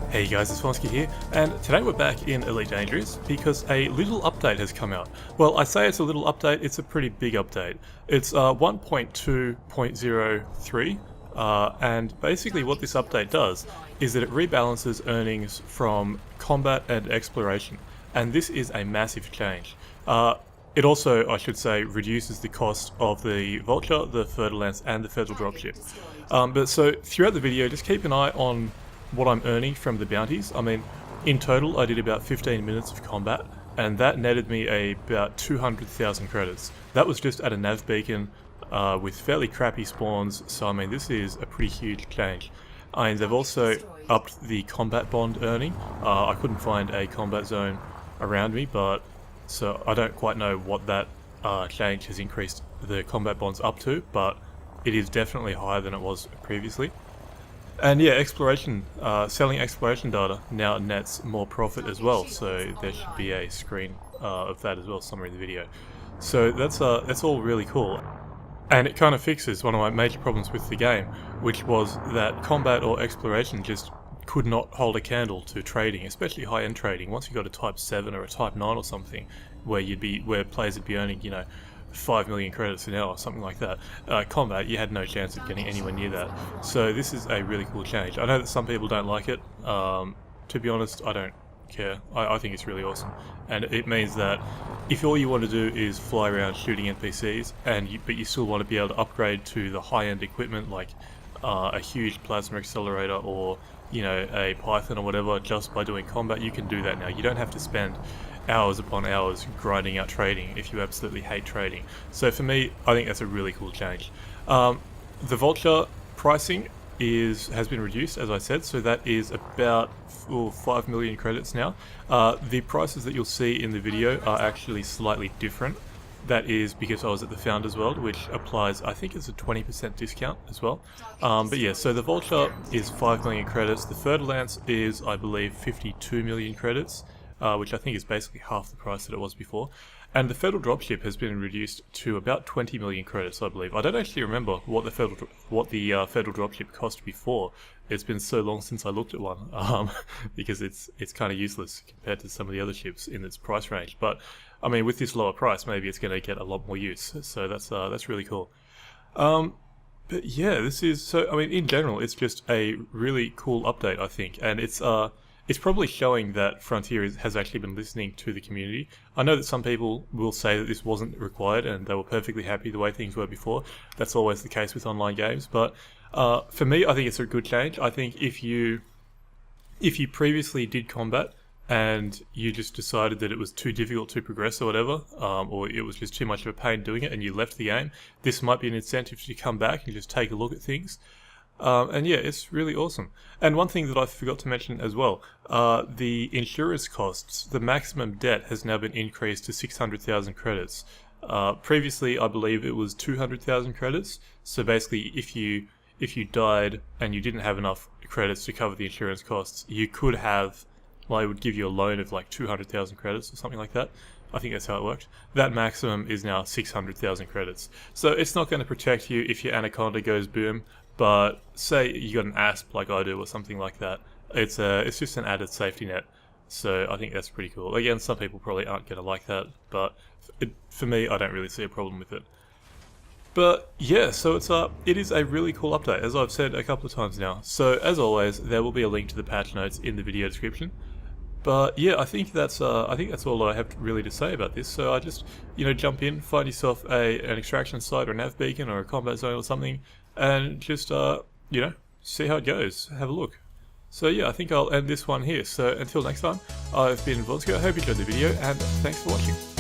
Hey guys, it's Vornskyr here, and today we're back in Elite Dangerous because a little update has come out. Well, I say it's a little update, it's a pretty big update. It's 1.2.03, and basically what this update does is that it rebalances earnings from combat and exploration, and this is a massive change. It also, I should say, reduces the cost of the Vulture, the Fer De Lance, and the Federal Dropship. But so throughout the video, just keep an eye on what I'm earning from the bounties. I mean, in total I did about 15 minutes of combat, and that netted me about 200,000 credits. That was just at a nav beacon with fairly crappy spawns, so I mean this is a pretty huge change. And they've also upped the combat bond earning. I couldn't find a combat zone around me, but so I don't quite know what that change has increased the combat bonds up to, but it is definitely higher than it was previously. And yeah, exploration, selling exploration data now nets more profit as well, so there should be a screen of that as well somewhere in the video. So that's all really cool. And it kind of fixes one of my major problems with the game, which was that combat or exploration just could not hold a candle to trading, especially high-end trading. Once you got a Type 7 or a Type 9 or something, where players would be earning, 5 million credits an hour, something like that. Combat, you had no chance of getting anywhere near that. So this is a really cool change. I know that some people don't like it. To be honest, I don't care. I think it's really awesome. And it means that if all you want to do is fly around shooting NPCs, but you still want to be able to upgrade to the high-end equipment like a huge plasma accelerator or a Python or whatever, just by doing combat, you can do that now. You don't have to spend hours upon hours grinding out trading if you absolutely hate trading. So for me, I think that's a really cool change. The Vulture pricing has been reduced, as I said, so that is about 5 million credits now. The prices that you'll see in the video are actually slightly different. That is because I was at the Founders World, which applies, I think it's a 20% discount as well. But yeah, so the Vulture is 5 million credits. The Fer De Lance is, I believe, 52 million credits, which I think is basically half the price that it was before. And the Federal Dropship has been reduced to about 20 million credits, I believe. I don't actually remember what the Federal Dropship cost before. It's been so long since I looked at one, because it's kind of useless compared to some of the other ships in its price range. But I mean, with this lower price, maybe it's going to get a lot more use. So that's really cool. But yeah, this is so. I mean, in general, it's just a really cool update, I think, and it's probably showing that Frontier has actually been listening to the community. I know that some people will say that this wasn't required and they were perfectly happy the way things were before. That's always the case with online games, but for me, I think it's a good change. I think if you previously did combat and you just decided that it was too difficult to progress or whatever, or it was just too much of a pain doing it and you left the game, this might be an incentive to come back and just take a look at things. And yeah, it's really awesome. And one thing that I forgot to mention as well, the insurance costs, the maximum debt has now been increased to 600,000 credits. Previously, I believe it was 200,000 credits. So basically, if you died and you didn't have enough credits to cover the insurance costs, you could have, well, it would give you a loan of like 200,000 credits or something like that. I think that's how it worked. That maximum is now 600,000 credits. So it's not going to protect you if your Anaconda goes boom, but say you got an ASP like I do or something like that. It's just an added safety net. So I think that's pretty cool. Again, some people probably aren't going to like that, but for me, I don't really see a problem with it. But yeah, so it is a really cool update, as I've said a couple of times now. So as always, there will be a link to the patch notes in the video description. But yeah, I think that's all I have really to say about this. So I just jump in, find yourself an extraction site or a nav beacon or a combat zone or something, and just see how it goes. Have a look. So yeah, I think I'll end this one here. So until next time, I've been Vulture. I hope you enjoyed the video, and thanks for watching.